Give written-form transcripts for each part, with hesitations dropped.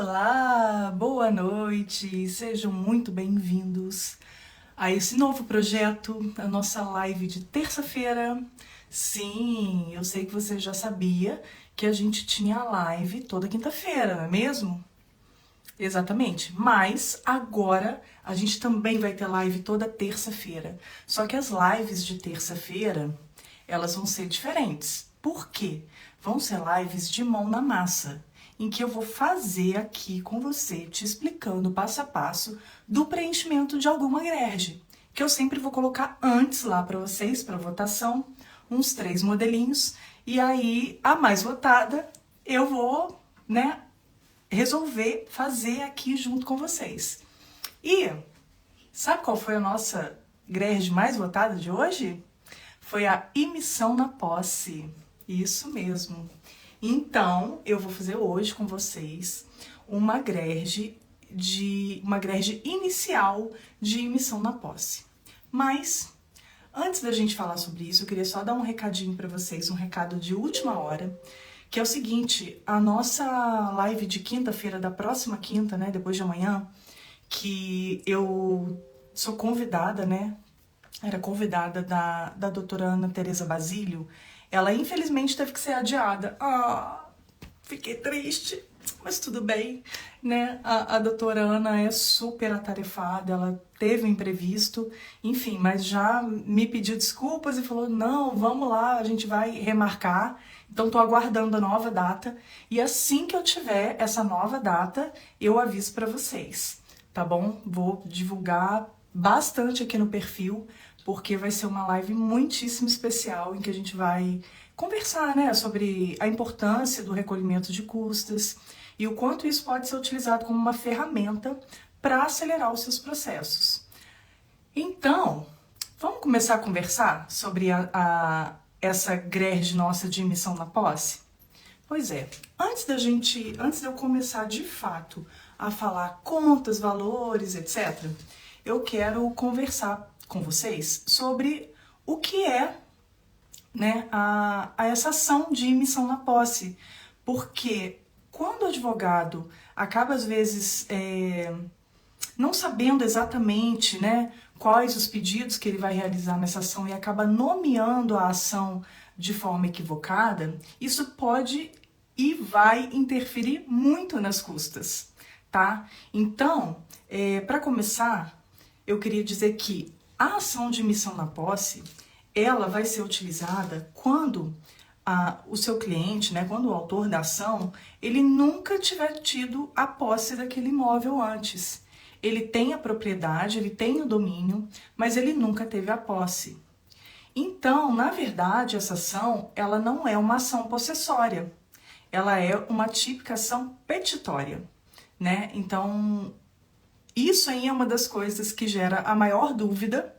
Olá, boa noite, sejam muito bem-vindos a esse novo projeto, a nossa live de terça-feira. Sim, eu sei que você já sabia que a gente tinha live toda quinta-feira, não é mesmo? Exatamente, mas agora a gente também vai ter live toda terça-feira. Só que as lives de terça-feira, elas vão ser diferentes. Por quê? Vão ser lives de mão na massa, em que eu vou fazer aqui com você, te explicando passo a passo do preenchimento de alguma grade, que eu sempre vou colocar antes lá para vocês, para votação, uns 3 modelinhos, e aí a mais votada eu vou, resolver fazer aqui junto com vocês. E sabe qual foi a nossa grade mais votada de hoje? Foi a emissão na posse. Isso mesmo. Então, eu vou fazer hoje com vocês uma grade inicial de emissão na posse. Mas antes da gente falar sobre isso, eu queria só dar um recadinho para vocês, um recado de última hora, que é o seguinte: a nossa live de quinta-feira, da próxima quinta, depois de amanhã, que eu sou convidada, era convidada da doutora Ana Tereza Basílio, ela infelizmente teve que ser adiada. Fiquei triste, mas tudo bem, A doutora Ana é super atarefada, ela teve um imprevisto, enfim, mas já me pediu desculpas e falou, não, vamos lá, a gente vai remarcar. Então, tô aguardando a nova data e assim que eu tiver essa nova data, eu aviso para vocês, tá bom? Vou divulgar bastante aqui no perfil, porque vai ser uma live muitíssimo especial em que a gente vai conversar, sobre a importância do recolhimento de custas e o quanto isso pode ser utilizado como uma ferramenta para acelerar os seus processos. Então, vamos começar a conversar sobre essa grade nossa de emissão na posse? Pois é, antes de eu começar de fato a falar contas, valores, etc., eu quero conversar com vocês sobre o que é essa ação de emissão na posse. Porque quando o advogado acaba, às vezes, não sabendo exatamente quais os pedidos que ele vai realizar nessa ação e acaba nomeando a ação de forma equivocada, isso pode e vai interferir muito nas custas, tá? Então, para começar, eu queria dizer que a ação de emissão na posse, ela vai ser utilizada quando o seu cliente, quando o autor da ação, ele nunca tiver tido a posse daquele imóvel antes. Ele tem a propriedade, ele tem o domínio, mas ele nunca teve a posse. Então, na verdade, essa ação, ela não é uma ação possessória. Ela é uma típica ação petitória, Então, isso aí é uma das coisas que gera a maior dúvida,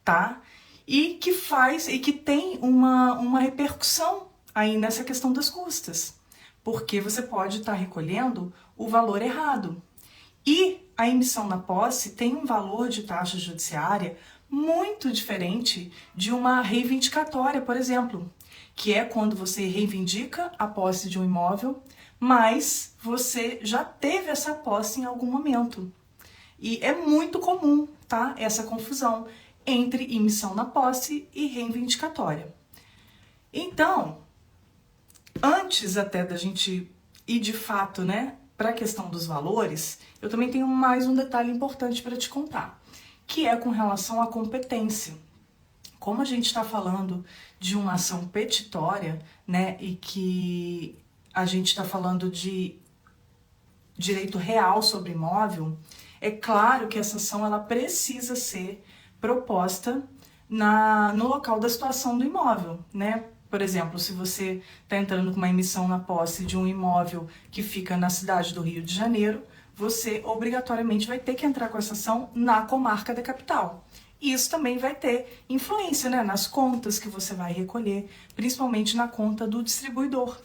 tá? E que tem uma repercussão aí nessa questão das custas, porque você pode estar recolhendo o valor errado. E a emissão na posse tem um valor de taxa judiciária muito diferente de uma reivindicatória, por exemplo, que é quando você reivindica a posse de um imóvel, mas você já teve essa posse em algum momento. E é muito comum, tá, essa confusão entre emissão na posse e reivindicatória. Então, antes até da gente ir de fato, para a questão dos valores, eu também tenho mais um detalhe importante para te contar, que é com relação à competência. Como a gente está falando de uma ação petitória, e que a gente está falando de direito real sobre imóvel, é claro que essa ação ela precisa ser proposta no local da situação do imóvel, Por exemplo, se você está entrando com uma emissão na posse de um imóvel que fica na cidade do Rio de Janeiro, você obrigatoriamente vai ter que entrar com essa ação na comarca da capital. Isso também vai ter influência, nas contas que você vai recolher, principalmente na conta do distribuidor.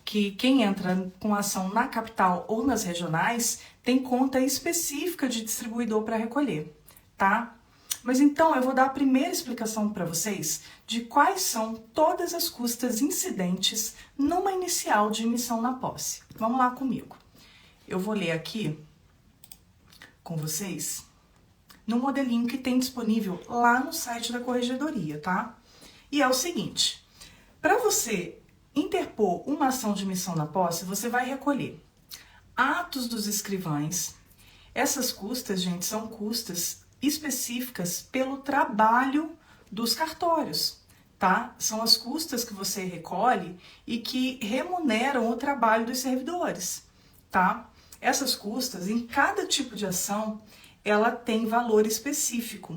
Que quem entra com ação na capital ou nas regionais tem conta específica de distribuidor para recolher, tá? Mas então eu vou dar a primeira explicação para vocês de quais são todas as custas incidentes numa inicial de emissão na posse. Vamos lá comigo. eu vou ler aqui com vocês no modelinho que tem disponível lá no site da Corregedoria, tá? E é o seguinte, para você interpor uma ação de missão na posse, você vai recolher atos dos escrivães. Essas custas, gente, são custas específicas pelo trabalho dos cartórios, tá? São as custas que você recolhe e que remuneram o trabalho dos servidores, tá? Essas custas, em cada tipo de ação, ela tem valor específico.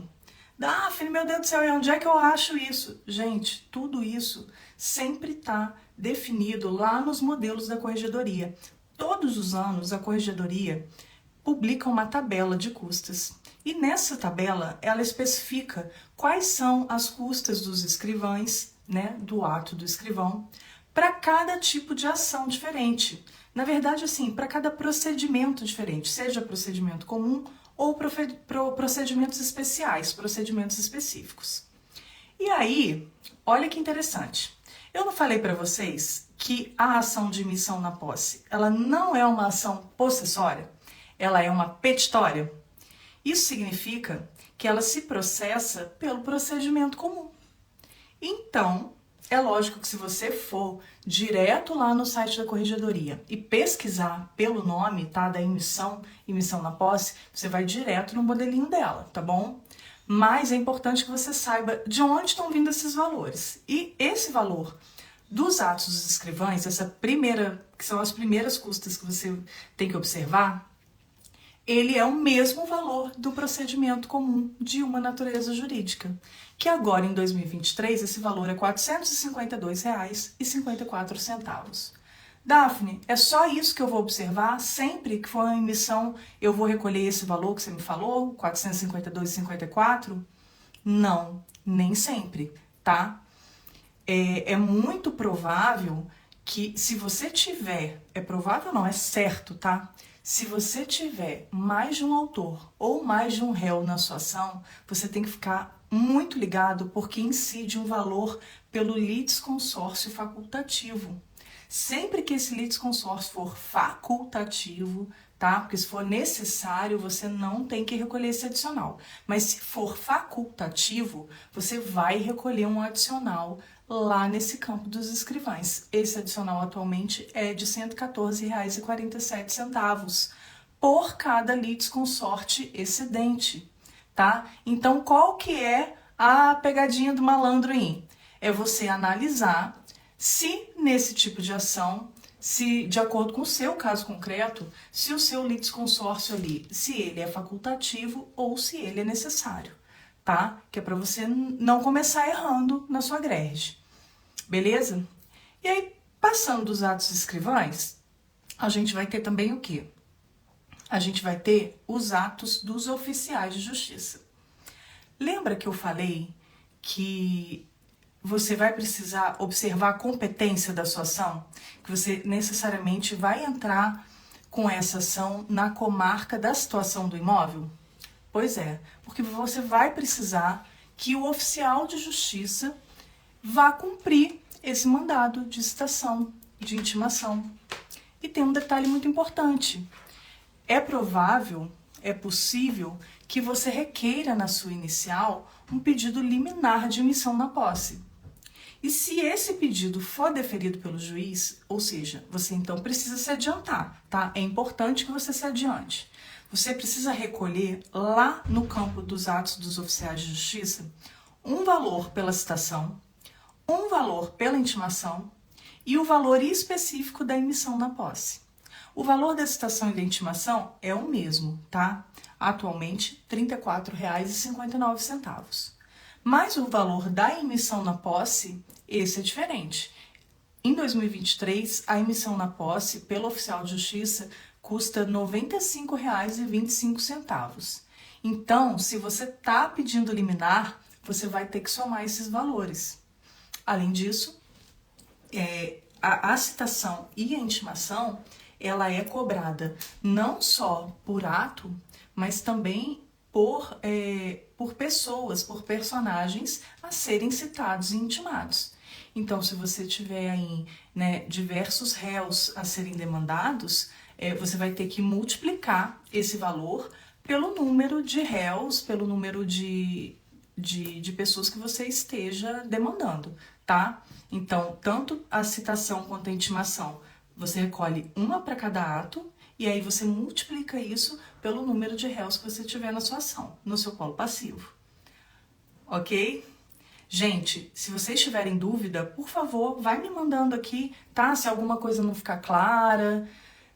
Daphne, meu Deus do céu, e onde é que eu acho isso? Gente, tudo isso sempre está definido lá nos modelos da Corregedoria. Todos os anos, a Corregedoria publica uma tabela de custas. E nessa tabela, ela especifica quais são as custas dos escrivães, né, do ato do escrivão, para cada tipo de ação diferente. Na verdade, assim, para cada procedimento diferente, seja procedimento comum ou procedimentos especiais, procedimentos específicos. E aí, olha que interessante. Eu não falei para vocês que a ação de missão na posse, ela não é uma ação possessória, ela é uma petitória. Isso significa que ela se processa pelo procedimento comum. Então, é lógico que se você for direto lá no site da Corregedoria e pesquisar pelo nome, tá, da emissão na posse, você vai direto no modelinho dela, tá bom? Mas é importante que você saiba de onde estão vindo esses valores. E esse valor dos atos dos escrivães, que são as primeiras custas que você tem que observar, ele é o mesmo valor do procedimento comum de uma natureza jurídica, que agora em 2023 esse valor é R$ 452,54. Daphne, é só isso que eu vou observar? Sempre que for uma emissão eu vou recolher esse valor que você me falou, R$ 452,54? Não, nem sempre, tá? É muito provável que se você tiver, é provável não, é certo, tá? Se você tiver mais de um autor ou mais de um réu na sua ação, você tem que ficar muito ligado porque incide um valor pelo litisconsórcio facultativo. Sempre que esse litisconsórcio for facultativo, tá? Porque se for necessário, você não tem que recolher esse adicional. Mas se for facultativo, você vai recolher um adicional lá nesse campo dos escrivães. Esse adicional atualmente é de R$ 114,47 por cada litisconsorte excedente, tá? Então, qual que é a pegadinha do malandro aí? É você analisar se nesse tipo de ação, se de acordo com o seu caso concreto, se o seu litisconsórcio ali, se ele é facultativo ou se ele é necessário, tá? Que é para você não começar errando na sua greve. Beleza? E aí, passando dos atos escrivães, a gente vai ter também o quê? A gente vai ter os atos dos oficiais de justiça. Lembra que eu falei que você vai precisar observar a competência da sua ação? Que você necessariamente vai entrar com essa ação na comarca da situação do imóvel? Pois é, porque você vai precisar que o oficial de justiça vá cumprir esse mandado de citação, de intimação. E tem um detalhe muito importante. É provável, é possível que você requeira na sua inicial um pedido liminar de emissão na posse. E se esse pedido for deferido pelo juiz, ou seja, você então precisa se adiantar, tá? É importante que você se adiante. Você precisa recolher lá no campo dos atos dos oficiais de justiça um valor pela citação, um valor pela intimação e o valor específico da emissão na posse. O valor da citação e da intimação é o mesmo, tá? Atualmente, R$ 34,59. Mas o valor da emissão na posse, esse é diferente. Em 2023, a emissão na posse pelo oficial de justiça custa R$ 95,25. Então, se você está pedindo liminar, você vai ter que somar esses valores. Além disso, a citação e a intimação, ela é cobrada não só por ato, mas também por pessoas, por personagens a serem citados e intimados. Então, se você tiver aí, né, diversos réus a serem demandados, você vai ter que multiplicar esse valor pelo número de réus, pelo número de pessoas que você esteja demandando, tá? Então, tanto a citação quanto a intimação, você recolhe uma para cada ato e aí você multiplica isso pelo número de réus que você tiver na sua ação, no seu polo passivo. Ok? Gente, se vocês tiverem dúvida, por favor, vai me mandando aqui, tá? Se alguma coisa não ficar clara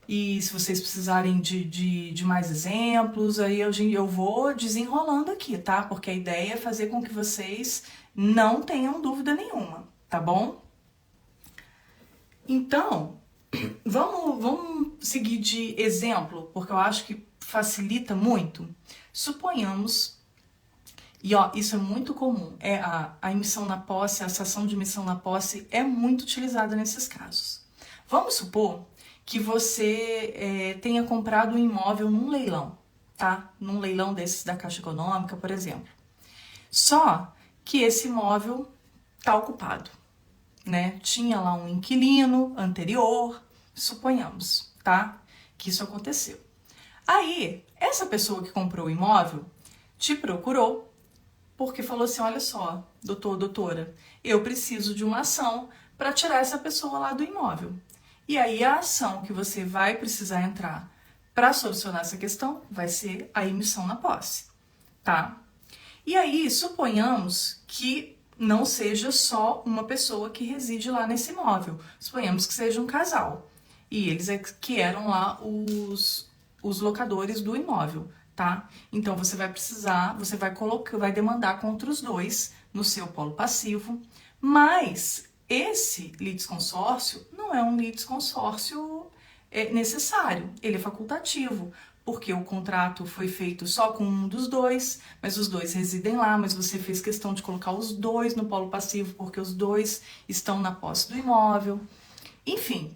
e se vocês precisarem de mais exemplos, aí eu vou desenrolando aqui, tá? Porque a ideia é fazer com que vocês não tenham dúvida nenhuma, tá bom? Então, vamos seguir de exemplo, porque eu acho que facilita muito. Suponhamos, e ó, isso é muito comum, a emissão na posse, a cessação de emissão na posse é muito utilizada nesses casos. Vamos supor que você tenha comprado um imóvel num leilão, tá? Num leilão desses da Caixa Econômica, por exemplo. Só que esse imóvel tá ocupado, né? Tinha lá um inquilino anterior, suponhamos, tá? Que isso aconteceu. Aí, essa pessoa que comprou o imóvel te procurou porque falou assim, olha só, doutor, doutora, eu preciso de uma ação para tirar essa pessoa lá do imóvel. E aí a ação que você vai precisar entrar para solucionar essa questão vai ser a emissão na posse, tá? E aí, suponhamos que não seja só uma pessoa que reside lá nesse imóvel. Suponhamos que seja um casal. E eles que eram lá os locadores do imóvel, tá? Então você vai precisar, você vai demandar contra os dois no seu polo passivo, mas esse litisconsórcio não é um litisconsórcio necessário, ele é facultativo, porque o contrato foi feito só com um dos dois, mas os dois residem lá, mas você fez questão de colocar os dois no polo passivo, porque os dois estão na posse do imóvel. Enfim,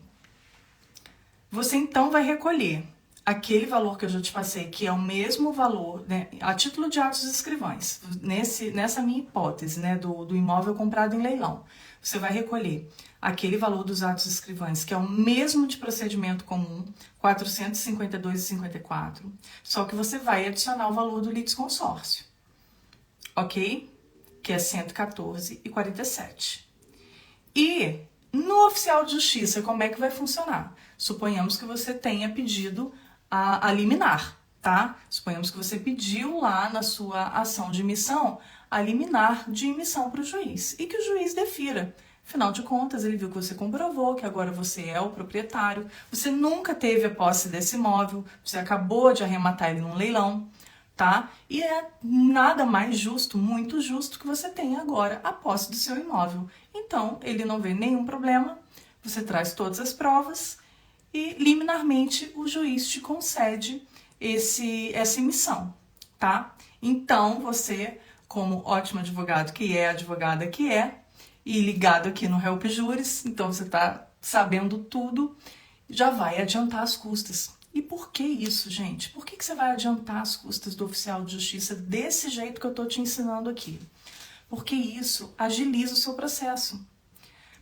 você então vai recolher aquele valor que eu já te passei, que é o mesmo valor, né, a título de atos escrivães, nessa minha hipótese, né, do imóvel comprado em leilão. Você vai recolher aquele valor dos atos escrivães, que é o mesmo de procedimento comum, 452,54, só que você vai adicionar o valor do litisconsórcio, ok? Que é 114,47. E no oficial de justiça, como é que vai funcionar? Suponhamos que você tenha pedido a liminar, tá? Suponhamos que você pediu lá na sua ação de emissão a liminar de emissão para o juiz e que o juiz defira. Afinal de contas, ele viu que você comprovou que agora você é o proprietário, você nunca teve a posse desse imóvel, você acabou de arrematar ele num leilão, tá? E é nada mais justo, muito justo, que você tenha agora a posse do seu imóvel. Então, ele não vê nenhum problema, você traz todas as provas e, liminarmente, o juiz te concede essa emissão, tá? Então, você, como ótimo advogado que é, advogada que é, e ligado aqui no Help Juris, então você tá sabendo tudo, já vai adiantar as custas. E por que isso, gente? Por que você vai adiantar as custas do oficial de justiça desse jeito que eu tô te ensinando aqui? Porque isso agiliza o seu processo.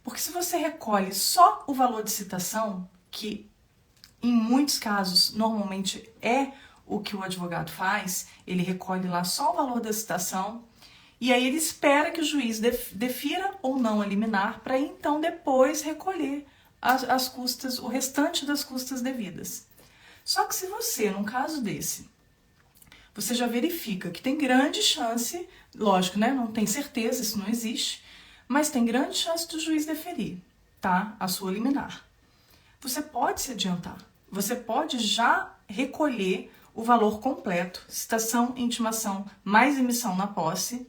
Porque se você recolhe só o valor de citação, que em muitos casos normalmente é o que o advogado faz, ele recolhe lá só o valor da citação, e aí ele espera que o juiz defira ou não a liminar para então depois recolher as custas, o restante das custas devidas. Só que se você, num caso desse, você já verifica que tem grande chance, lógico, né? Não tem certeza, isso não existe, mas tem grande chance do juiz deferir, tá? A sua liminar. Você pode se adiantar. Você pode já recolher o valor completo, citação, intimação, mais emissão na posse,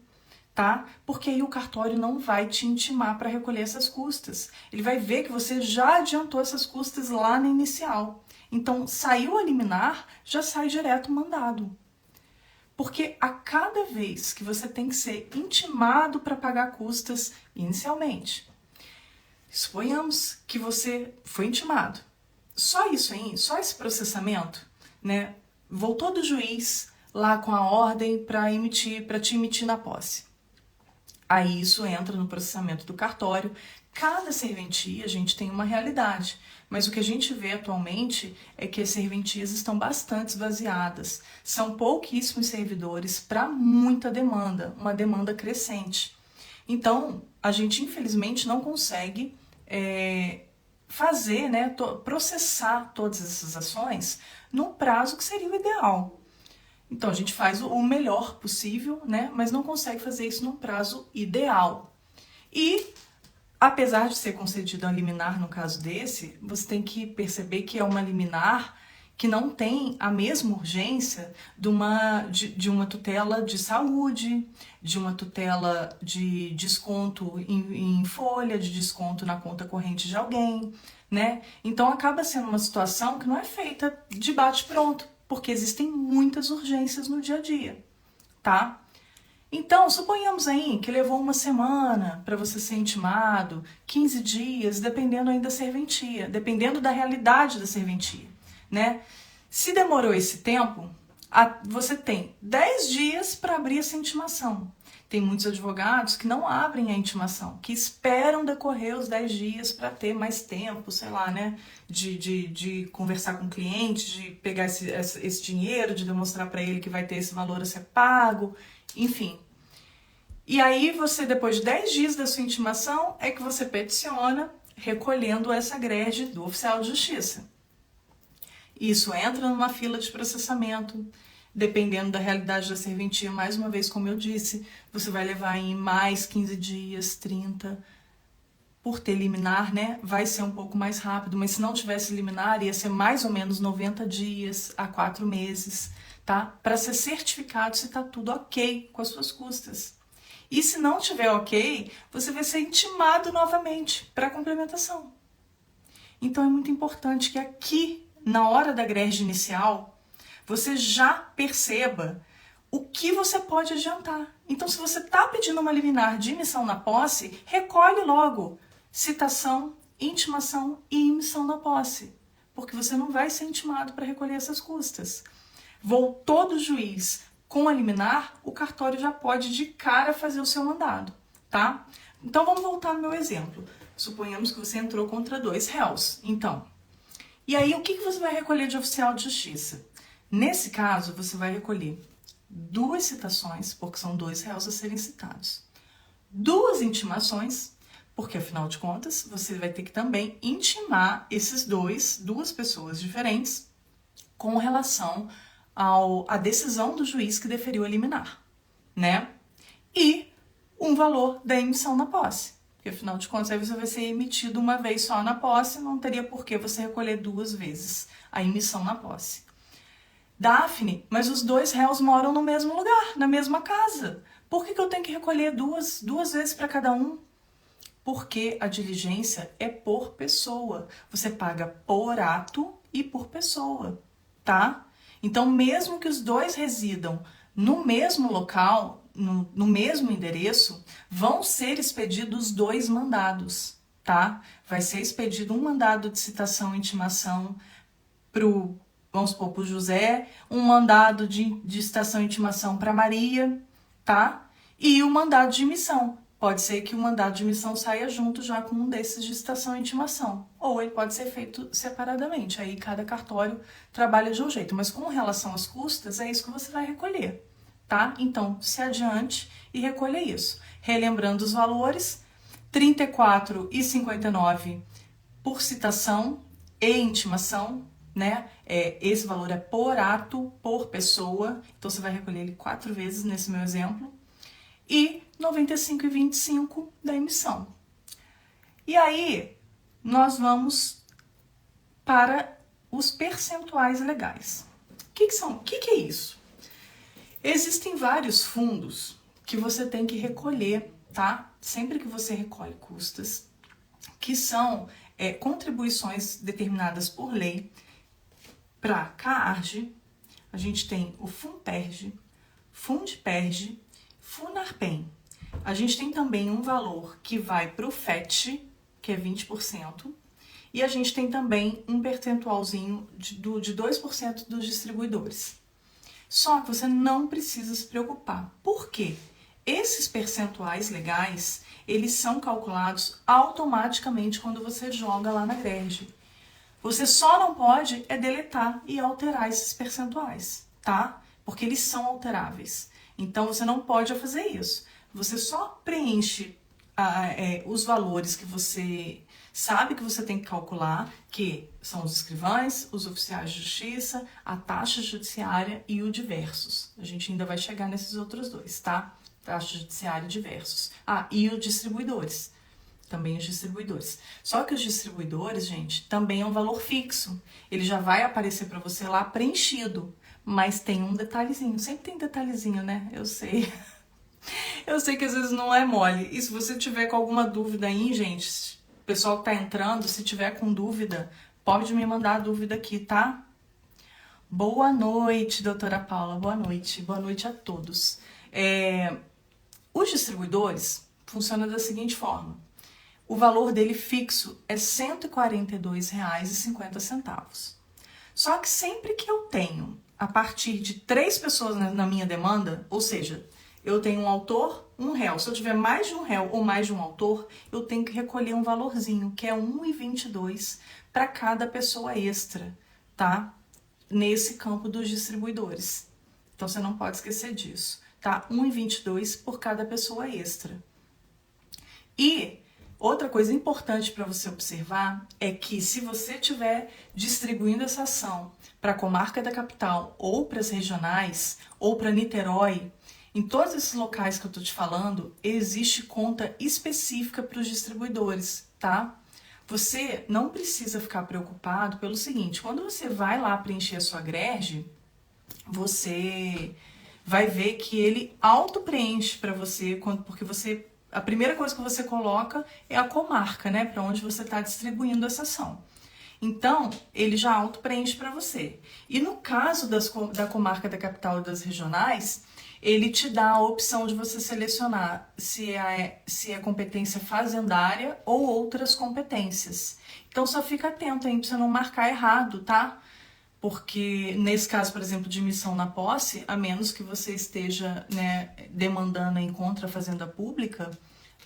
tá? Porque aí o cartório não vai te intimar para recolher essas custas. Ele vai ver que você já adiantou essas custas lá na inicial. Então, saiu a liminar, já sai direto o mandado. Porque a cada vez que você tem que ser intimado para pagar custas inicialmente, suponhamos que você foi intimado. Só isso aí, só esse processamento, né? Voltou do juiz lá com a ordem para te emitir na posse. Aí isso entra no processamento do cartório, Cada serventia, a gente tem uma realidade, mas o que a gente vê atualmente é que as serventias estão bastante esvaziadas. São pouquíssimos servidores para muita demanda, uma demanda crescente. Então, a gente infelizmente não consegue fazer, né, processar todas essas ações no prazo que seria o ideal. Então, a gente faz o melhor possível, né, mas não consegue fazer isso no prazo ideal. E apesar de ser concedido a liminar no caso desse, você tem que perceber que é uma liminar que não tem a mesma urgência de uma tutela de saúde, de uma tutela de desconto em folha, de desconto na conta corrente de alguém, né? Então acaba sendo uma situação que não é feita de bate-pronto, porque existem muitas urgências no dia a dia, tá? Então, suponhamos aí que levou uma semana para você ser intimado, 15 dias, dependendo ainda da serventia, dependendo da realidade da serventia, né? Se demorou esse tempo, você tem 10 dias para abrir essa intimação. Tem muitos advogados que não abrem a intimação, que esperam decorrer os 10 dias para ter mais tempo, sei lá, né? De conversar com o cliente, de pegar esse dinheiro, de demonstrar para ele que vai ter esse valor a ser pago, enfim. E aí você, depois de 10 dias da sua intimação, é que você peticiona recolhendo essa grade do oficial de justiça. Isso entra numa fila de processamento, dependendo da realidade da serventia, mais uma vez, como eu disse, você vai levar em mais 15 dias, 30, por ter liminar, né? Vai ser um pouco mais rápido, mas se não tivesse liminar, ia ser mais ou menos 90 dias a 4 meses, tá? Para ser certificado se tá tudo ok com as suas custas. E se não tiver ok, você vai ser intimado novamente para complementação. Então é muito importante que aqui, na hora da greve inicial, você já perceba o que você pode adiantar. Então, se você está pedindo uma liminar de emissão na posse, recolhe logo citação, intimação e emissão na posse, porque você não vai ser intimado para recolher essas custas. Voltou do juiz com a liminar, o cartório já pode de cara fazer o seu mandado, tá? Então vamos voltar no meu exemplo. Suponhamos que você entrou contra 2 réus. Então, e aí o que você vai recolher de oficial de justiça? Nesse caso, você vai recolher 2 citações, porque são 2 réus a serem citados. 2 intimações, porque afinal de contas, você vai ter que também intimar duas pessoas diferentes com relação a decisão do juiz que deferiu a liminar, né? E um valor da emissão na posse. Porque, afinal de contas, aí você vai ser emitido uma vez só na posse, não teria por que você recolher 2 vezes a emissão na posse. Daphne, mas os 2 réus moram no mesmo lugar, na mesma casa. Por que eu tenho que recolher duas vezes para cada um? Porque a diligência é por pessoa. Você paga por ato e por pessoa, tá? Então, mesmo que os 2 residam no mesmo local, no mesmo endereço, vão ser expedidos 2 mandados, tá? Vai ser expedido um mandado de citação e intimação vamos supor, pro José, um mandado de citação e intimação para Maria, tá? E o mandado de emissão. Pode ser que o mandado de emissão saia junto já com um desses de citação e intimação. Ou ele pode ser feito separadamente. Aí cada cartório trabalha de um jeito. Mas com relação às custas, é isso que você vai recolher, tá? Então, se adiante e recolha isso. Relembrando os valores, R$ 34,59 por citação e intimação, né? Esse valor é por ato, por pessoa. Então, você vai recolher ele 4 vezes nesse meu exemplo. E R$ 95,25 da emissão. E aí, nós vamos para os percentuais legais. O que é isso? Existem vários fundos que você tem que recolher, tá? Sempre que você recolhe custas, que são contribuições determinadas por lei para CARG. A gente tem o FUNPERJ, FUNDPERJ, FUNARPEM. A gente tem também um valor que vai para o FET, que é 20%, e a gente tem também um percentualzinho de 2% dos distribuidores. Só que você não precisa se preocupar. Por quê? Esses percentuais legais, eles são calculados automaticamente quando você joga lá na grade. Você só não pode deletar e alterar esses percentuais, tá? Porque eles são alteráveis. Então, você não pode fazer isso. Você só preenche os valores que você sabe que você tem que calcular, que são os escrivães, os oficiais de justiça, a taxa judiciária e o diversos. A gente ainda vai chegar nesses outros dois, tá? Taxa judiciária e diversos. E os distribuidores. Também os distribuidores. Só que os distribuidores, gente, também é um valor fixo. Ele já vai aparecer para você lá preenchido. Mas tem um detalhezinho. Sempre tem detalhezinho, né? Eu sei. Eu sei que às vezes não é mole. E se você tiver com alguma dúvida aí, gente, o pessoal que tá entrando, se tiver com dúvida, pode me mandar a dúvida aqui, tá? Boa noite, doutora Paula. Boa noite. Boa noite a todos. Os distribuidores funcionam da seguinte forma. O valor dele fixo é R$ 142,50. Só que sempre que eu tenho, a partir de 3 pessoas na minha demanda, ou seja, eu tenho um autor, um réu. Se eu tiver mais de um réu ou mais de um autor, eu tenho que recolher um valorzinho, que é R$ 1,22 para cada pessoa extra, tá? Nesse campo dos distribuidores. Então, você não pode esquecer disso, tá? R$ 1,22 por cada pessoa extra. E outra coisa importante para você observar é que se você estiver distribuindo essa ação para a comarca da capital ou para as regionais ou para Niterói, em todos esses locais que eu estou te falando, existe conta específica para os distribuidores, tá? Você não precisa ficar preocupado pelo seguinte, quando você vai lá preencher a sua grade, você vai ver que ele auto-preenche para você, porque a primeira coisa que você coloca é a comarca, né, para onde você está distribuindo essa ação. Então, ele já auto-preenche para você. E no caso da comarca da capital e das regionais, ele te dá a opção de você selecionar se é competência fazendária ou outras competências. Então, só fica atento aí para você não marcar errado, tá? Porque nesse caso, por exemplo, de missão na posse, a menos que você esteja, né, demandando em contra a fazenda pública,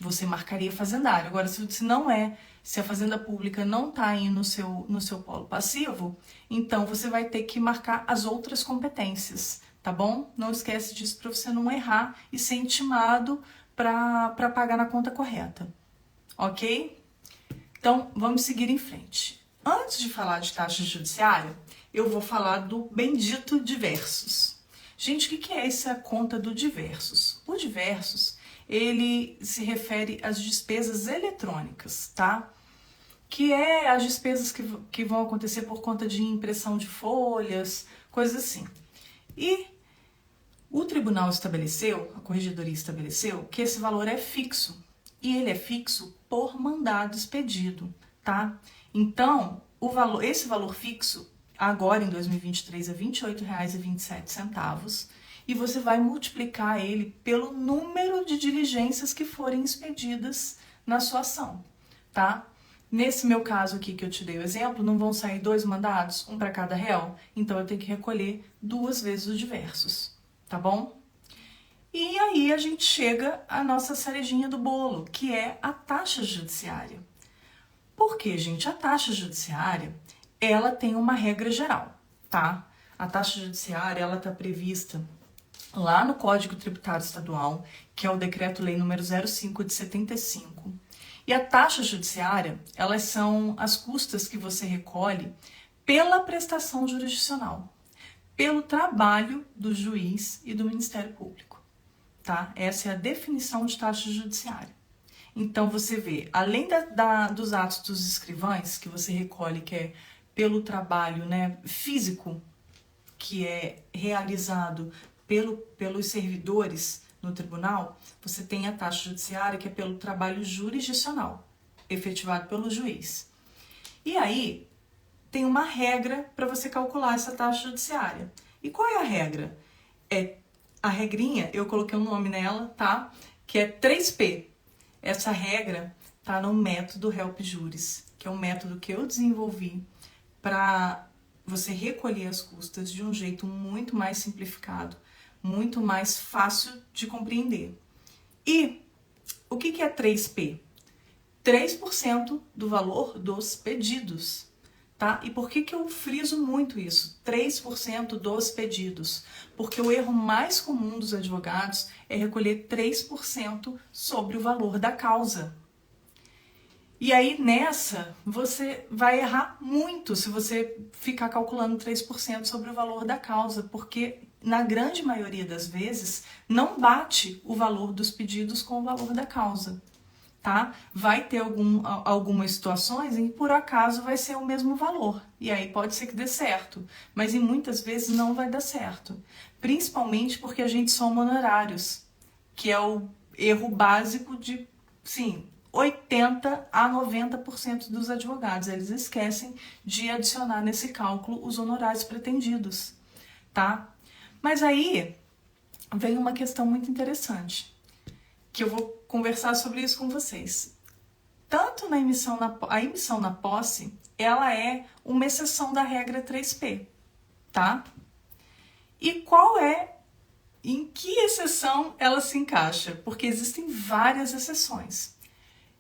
você marcaria fazendário. Agora, se a fazenda pública não está aí no seu polo passivo, então você vai ter que marcar as outras competências, tá bom? Não esquece disso para você não errar e ser intimado para pagar na conta correta, ok? Então, vamos seguir em frente. Antes de falar de taxa judiciária, eu vou falar do bendito diversos. Gente, o que é essa conta do diversos? O diversos, ele se refere às despesas eletrônicas, tá? Que é as despesas que vão acontecer por conta de impressão de folhas, coisas assim. E o tribunal estabeleceu, a corregedoria estabeleceu, que esse valor é fixo. E ele é fixo por mandado expedido, tá? Então, esse valor fixo, agora em 2023, é R$ 28,27, e você vai multiplicar ele pelo número de diligências que forem expedidas na sua ação, tá? Nesse meu caso aqui que eu te dei o exemplo, não vão sair 2 mandados, um para cada réu, então eu tenho que recolher 2 vezes os diversos, tá bom? E aí a gente chega à nossa cerejinha do bolo, que é a taxa judiciária. Por quê, gente? A taxa judiciária, ela tem uma regra geral, tá? A taxa judiciária, ela está prevista lá no Código Tributário Estadual, que é o Decreto-Lei número 05 de 75. E a taxa judiciária, elas são as custas que você recolhe pela prestação jurisdicional, pelo trabalho do juiz e do Ministério Público, tá? Essa é a definição de taxa judiciária. Então, você vê, além dos atos dos escrivães, que você recolhe, que é pelo trabalho, né, físico, que é realizado pelos servidores no tribunal, você tem a taxa judiciária, que é pelo trabalho jurisdicional, efetivado pelo juiz. E aí, tem uma regra para você calcular essa taxa judiciária. E qual é a regra? A regrinha, eu coloquei um nome nela, tá? Que é 3P. Essa regra tá no método Help Juris, que é um método que eu desenvolvi para você recolher as custas de um jeito muito mais simplificado, muito mais fácil de compreender. E o que é 3P? 3% do valor dos pedidos, tá? E por que eu friso muito isso? 3% dos pedidos. Porque o erro mais comum dos advogados é recolher 3% sobre o valor da causa. E aí, nessa, você vai errar muito se você ficar calculando 3% sobre o valor da causa, porque na grande maioria das vezes não bate o valor dos pedidos com o valor da causa, tá? Vai ter algumas situações em que por acaso vai ser o mesmo valor, e aí pode ser que dê certo, mas em muitas vezes não vai dar certo, principalmente porque a gente soma honorários, que é o erro básico de, sim, 80 a 90% dos advogados, eles esquecem de adicionar nesse cálculo os honorários pretendidos, tá? Mas aí vem uma questão muito interessante, que eu vou conversar sobre isso com vocês. Tanto a emissão na posse, ela é uma exceção da regra 3P, tá? E em que exceção ela se encaixa? Porque existem várias exceções.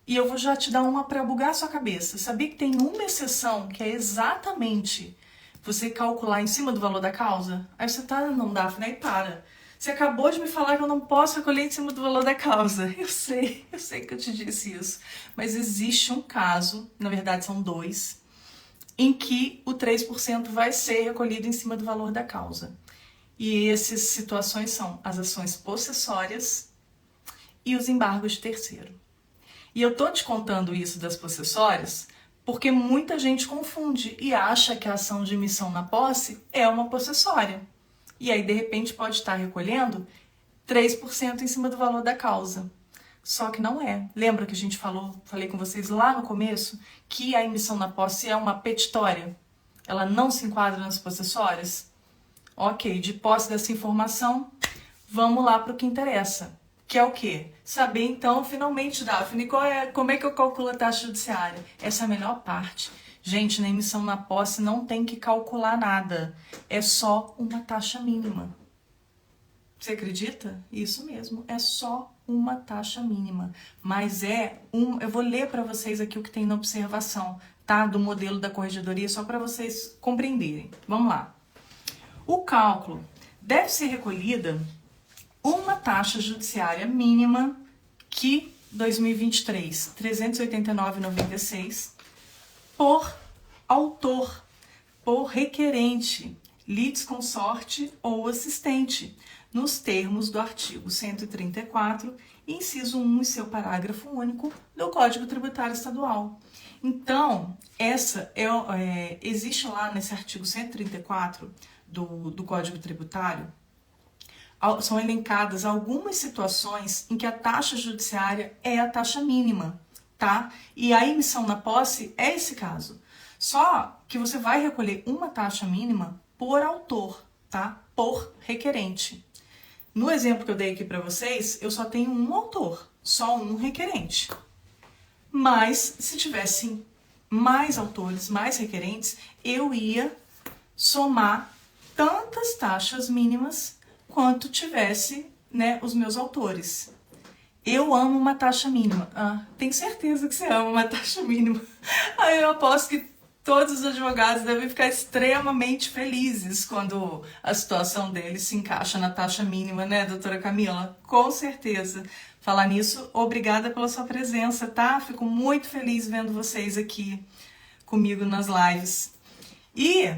E eu vou já te dar uma para bugar a sua cabeça. Sabia que tem uma exceção que é exatamente você calcular em cima do valor da causa? Aí você tá, não, Daphne, aí para. Você acabou de me falar que eu não posso recolher em cima do valor da causa. Eu sei que eu te disse isso. Mas existe um caso, na verdade são dois, em que o 3% vai ser recolhido em cima do valor da causa. E essas situações são as ações possessórias e os embargos de terceiro. E eu tô te contando isso das possessórias porque muita gente confunde e acha que a ação de emissão na posse é uma possessória. E aí, de repente, pode estar recolhendo 3% em cima do valor da causa. Só que não é. Lembra que a gente falei com vocês lá no começo, que a emissão na posse é uma petitória? Ela não se enquadra nas possessórias? Ok, de posse dessa informação, vamos lá para o que interessa. Que é o quê? Saber então, finalmente, Daphne, como é que eu calculo a taxa judiciária? Essa é a melhor parte. Gente, na emissão na posse não tem que calcular nada. É só uma taxa mínima. Você acredita? Isso mesmo, é só uma taxa mínima. Mas eu vou ler para vocês aqui o que tem na observação, tá? Do modelo da corregedoria, só para vocês compreenderem. Vamos lá. O cálculo deve ser recolhida uma taxa judiciária mínima que 2023, R$ 389,96 por autor, por requerente, litisconsorte ou assistente, nos termos do artigo 134, inciso 1 e seu parágrafo único do Código Tributário Estadual. Então, existe lá nesse artigo 134 do Código Tributário, são elencadas algumas situações em que a taxa judiciária é a taxa mínima, tá? E a emissão na posse é esse caso. Só que você vai recolher uma taxa mínima por autor, tá? Por requerente. No exemplo que eu dei aqui para vocês, eu só tenho um autor, só um requerente. Mas, se tivessem mais autores, mais requerentes, eu ia somar tantas taxas mínimas quanto tivesse, né, os meus autores. Eu amo uma taxa mínima. Tenho certeza que você ama uma taxa mínima. Aí eu aposto que todos os advogados devem ficar extremamente felizes quando a situação deles se encaixa na taxa mínima, né, doutora Camila? Com certeza. Falar nisso, obrigada pela sua presença, tá? Fico muito feliz vendo vocês aqui comigo nas lives. E,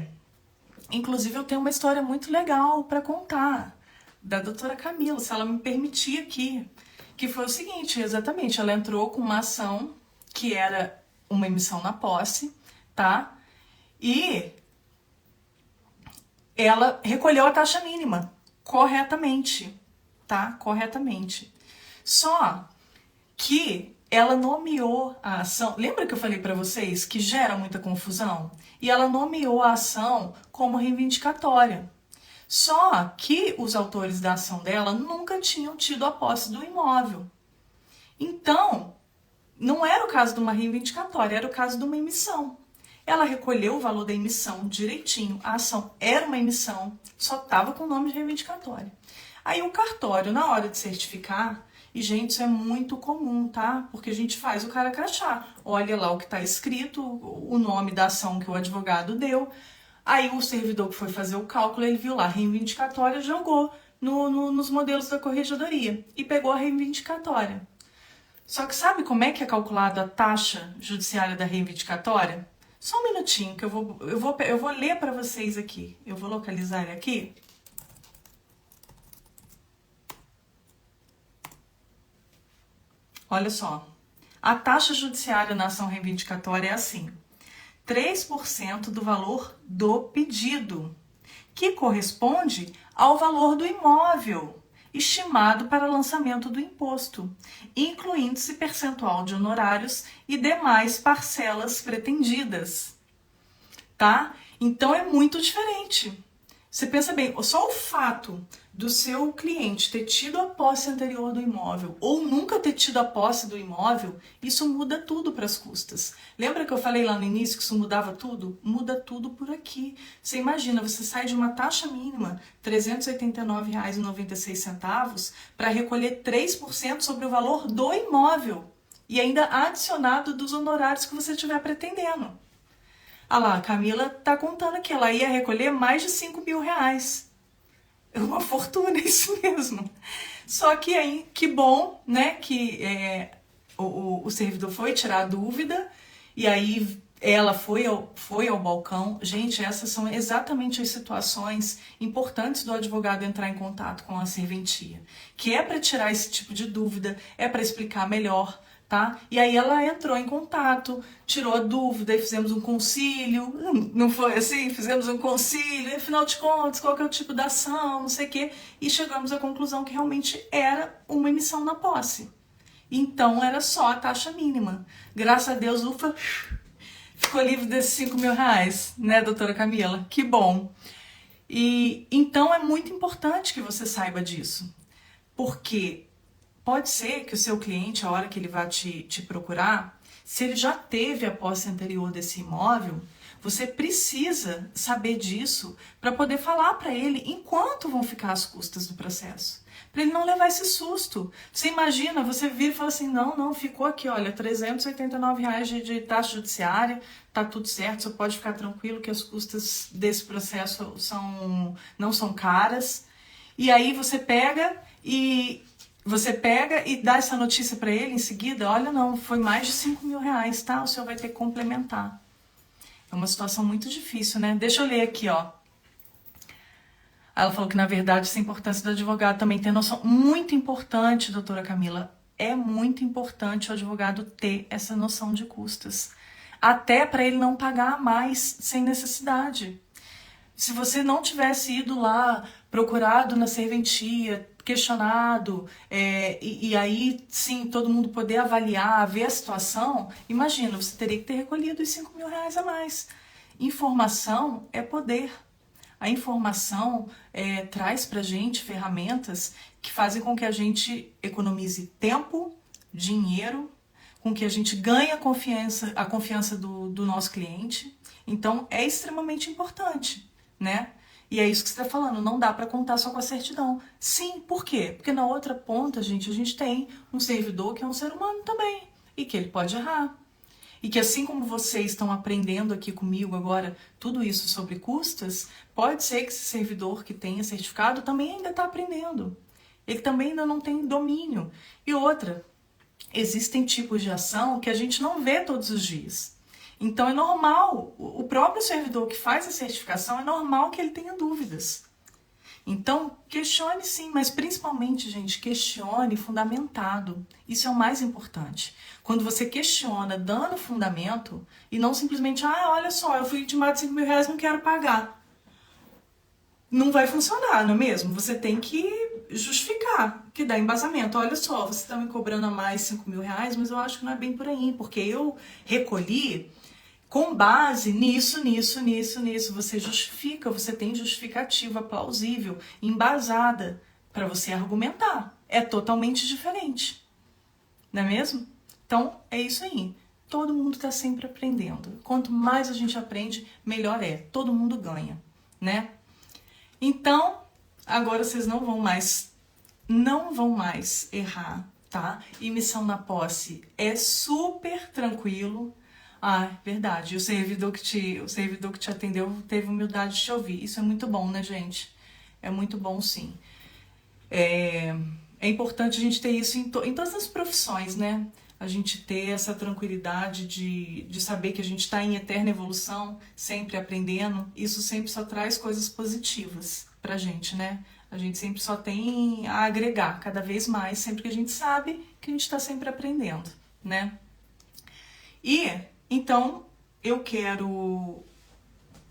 inclusive, eu tenho uma história muito legal para contar da doutora Camila, se ela me permitir aqui, que foi o seguinte, exatamente, ela entrou com uma ação que era uma emissão na posse, tá? E ela recolheu a taxa mínima corretamente, tá? Corretamente. Só que ela nomeou a ação, lembra que eu falei para vocês que gera muita confusão? E ela nomeou a ação como reivindicatória. Só que os autores da ação dela nunca tinham tido a posse do imóvel. Então, não era o caso de uma reivindicatória, era o caso de uma emissão. Ela recolheu o valor da emissão direitinho, a ação era uma emissão, só estava com o nome de reivindicatória. Aí o cartório, na hora de certificar, E, gente, isso é muito comum, tá? Porque a gente faz o cara crachá. Olha lá o que está escrito, o nome da ação que o advogado deu. Aí o servidor que foi fazer o cálculo, ele viu lá, reivindicatória, jogou nos modelos da corregedoria e pegou a reivindicatória. Só que sabe como é que é calculada a taxa judiciária da reivindicatória? Só um minutinho que eu vou ler para vocês aqui. Eu vou localizar ele aqui. Olha só. A taxa judiciária na ação reivindicatória é assim: 3% do valor do pedido, que corresponde ao valor do imóvel estimado para lançamento do imposto, incluindo-se percentual de honorários e demais parcelas pretendidas, tá? Então é muito diferente. Você pensa bem, só o fato do seu cliente ter tido a posse anterior do imóvel ou nunca ter tido a posse do imóvel, isso muda tudo para as custas. Lembra que eu falei lá no início que isso mudava tudo? Muda tudo por aqui. Você imagina, você sai de uma taxa mínima, R$ 389,96, para recolher 3% sobre o valor do imóvel e ainda adicionado dos honorários que você estiver pretendendo. Ah lá, a Camila tá contando que ela ia recolher mais de R$ 5.000. É uma fortuna, isso mesmo. Só que aí, que bom, né, que o servidor foi tirar a dúvida e aí ela foi ao balcão. Gente, essas são exatamente as situações importantes do advogado entrar em contato com a serventia, que é para tirar esse tipo de dúvida, é para explicar melhor, tá? E aí ela entrou em contato, tirou a dúvida e fizemos um concílio. Não foi assim? Fizemos um concílio, e afinal de contas, qual que é o tipo da ação, não sei o quê. E chegamos à conclusão que realmente era uma emissão na posse. Então era só a taxa mínima. Graças a Deus, ufa, ficou livre desses R$ 5.000, né, doutora Camila? Que bom. E então é muito importante que você saiba disso. Porque pode ser que o seu cliente, a hora que ele vai te procurar, se ele já teve a posse anterior desse imóvel, você precisa saber disso para poder falar para ele em quanto vão ficar as custas do processo. Para ele não levar esse susto. Você imagina, você vira e fala assim, não, ficou aqui, olha, R$ 389 de taxa judiciária, tá tudo certo, você pode ficar tranquilo que as custas desse processo não são caras. E aí você pega e dá essa notícia para ele em seguida, olha, não, foi mais de R$ 5.000, tá? O senhor vai ter que complementar. É uma situação muito difícil, né? Deixa eu ler aqui, ó. Ela falou que, na verdade, essa importância do advogado também tem noção. Muito importante, doutora Camila, é muito importante o advogado ter essa noção de custas. Até para ele não pagar mais sem necessidade. Se você não tivesse ido lá, procurado na serventia, questionado, e aí sim todo mundo poder avaliar, ver a situação, imagina, você teria que ter recolhido os R$ 5.000 a mais. Informação é poder. A informação traz pra gente ferramentas que fazem com que a gente economize tempo, dinheiro, com que a gente ganhe a confiança do nosso cliente. Então é extremamente importante, né? E é isso que você está falando, não dá para contar só com a certidão. Sim, por quê? Porque na outra ponta, gente, a gente tem um servidor que é um ser humano também e que ele pode errar. E que assim como vocês estão aprendendo aqui comigo agora tudo isso sobre custas, pode ser que esse servidor que tenha certificado também ainda está aprendendo. Ele também ainda não tem domínio. E outra, existem tipos de ação que a gente não vê todos os dias. Então é normal, o próprio servidor que faz a certificação é normal que ele tenha dúvidas. Então, questione sim, mas principalmente, gente, questione fundamentado. Isso é o mais importante. Quando você questiona dando fundamento e não simplesmente, olha só, eu fui intimado de R$ 5.000, não quero pagar. Não vai funcionar, não é mesmo? Você tem que justificar, que dá embasamento. Olha só, você está me cobrando a mais R$ 5.000, mas eu acho que não é bem por aí, porque eu recolhi com base nisso. Você justifica, você tem justificativa plausível, embasada, para você argumentar. É totalmente diferente, não é mesmo? Então, é isso aí. Todo mundo está sempre aprendendo. Quanto mais a gente aprende, melhor é. Todo mundo ganha, né? Então, agora vocês não vão mais errar tá? Emissão na posse é super tranquilo. Ah, verdade. O servidor que te atendeu teve humildade de te ouvir. Isso é muito bom, né, gente? É muito bom, sim. É importante a gente ter isso em todas as profissões, né? A gente ter essa tranquilidade de saber que a gente está em eterna evolução, sempre aprendendo. Isso sempre só traz coisas positivas pra gente, né? A gente sempre só tem a agregar cada vez mais, sempre que a gente sabe que a gente está sempre aprendendo, né? E, então, eu quero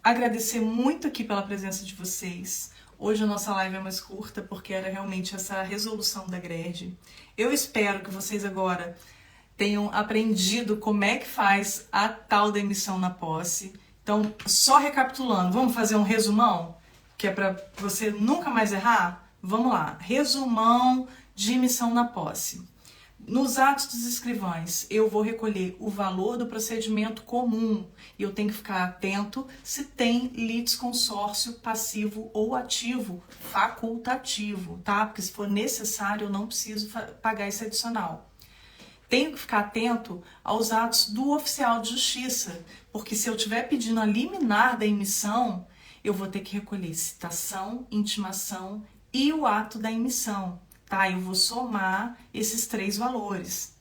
agradecer muito aqui pela presença de vocês. Hoje a nossa live é mais curta porque era realmente essa resolução da GRERD. Eu espero que vocês agora tenham aprendido como é que faz a tal da emissão na posse. Então, só recapitulando, vamos fazer um resumão? Que é para você nunca mais errar? Vamos lá, resumão de emissão na posse. Nos atos dos escrivães, eu vou recolher o valor do procedimento comum e eu tenho que ficar atento se tem litisconsórcio passivo ou ativo facultativo, tá? Porque se for necessário, eu não preciso pagar esse adicional. Tenho que ficar atento aos atos do oficial de justiça, porque se eu estiver pedindo a liminar da emissão, eu vou ter que recolher citação, intimação e o ato da emissão. Tá, eu vou somar esses 3 valores.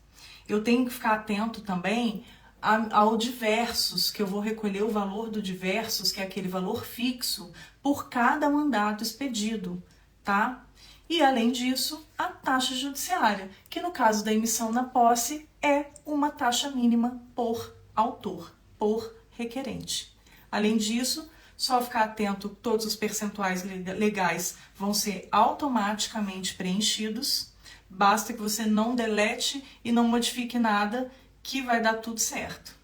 Eu tenho que ficar atento também ao diversos, que eu vou recolher o valor do diversos, que é aquele valor fixo, por cada mandato expedido, tá? E além disso, a taxa judiciária, que no caso da emissão na posse é uma taxa mínima por autor, por requerente. Além disso, só ficar atento, todos os percentuais legais vão ser automaticamente preenchidos. Basta que você não delete e não modifique nada, que vai dar tudo certo,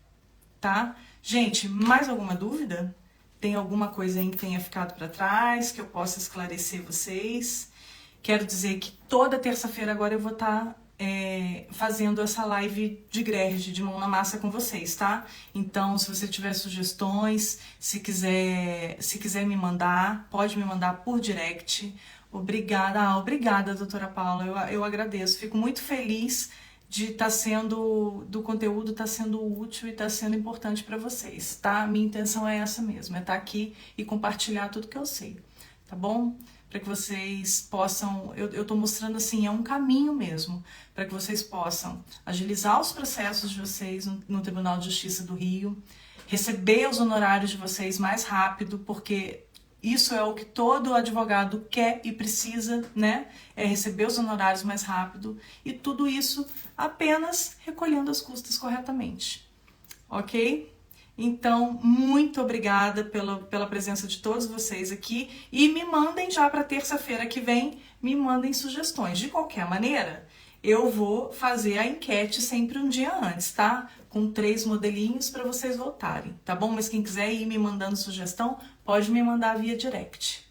tá? Gente, mais alguma dúvida? Tem alguma coisa aí que tenha ficado para trás, que eu possa esclarecer vocês? Quero dizer que toda terça-feira agora eu vou estar fazendo essa live de GRERD, de mão na massa com vocês, tá? Então, se você tiver sugestões, se quiser me mandar, pode me mandar por direct. Obrigada, obrigada, doutora Paula, eu agradeço. Fico muito feliz de estar do conteúdo estar sendo útil e estar sendo importante para vocês, tá? Minha intenção é essa mesmo, é estar aqui e compartilhar tudo que eu sei, tá bom? Para que vocês possam, eu tô mostrando assim, é um caminho mesmo, para que vocês possam agilizar os processos de vocês no Tribunal de Justiça do Rio, receber os honorários de vocês mais rápido, porque isso é o que todo advogado quer e precisa, né? É receber os honorários mais rápido, e tudo isso apenas recolhendo as custas corretamente, ok? Então, muito obrigada pela presença de todos vocês aqui e me mandem já para terça-feira que vem, me mandem sugestões. De qualquer maneira, eu vou fazer a enquete sempre um dia antes, tá? Com 3 modelinhos para vocês votarem, tá bom? Mas quem quiser ir me mandando sugestão, pode me mandar via direct.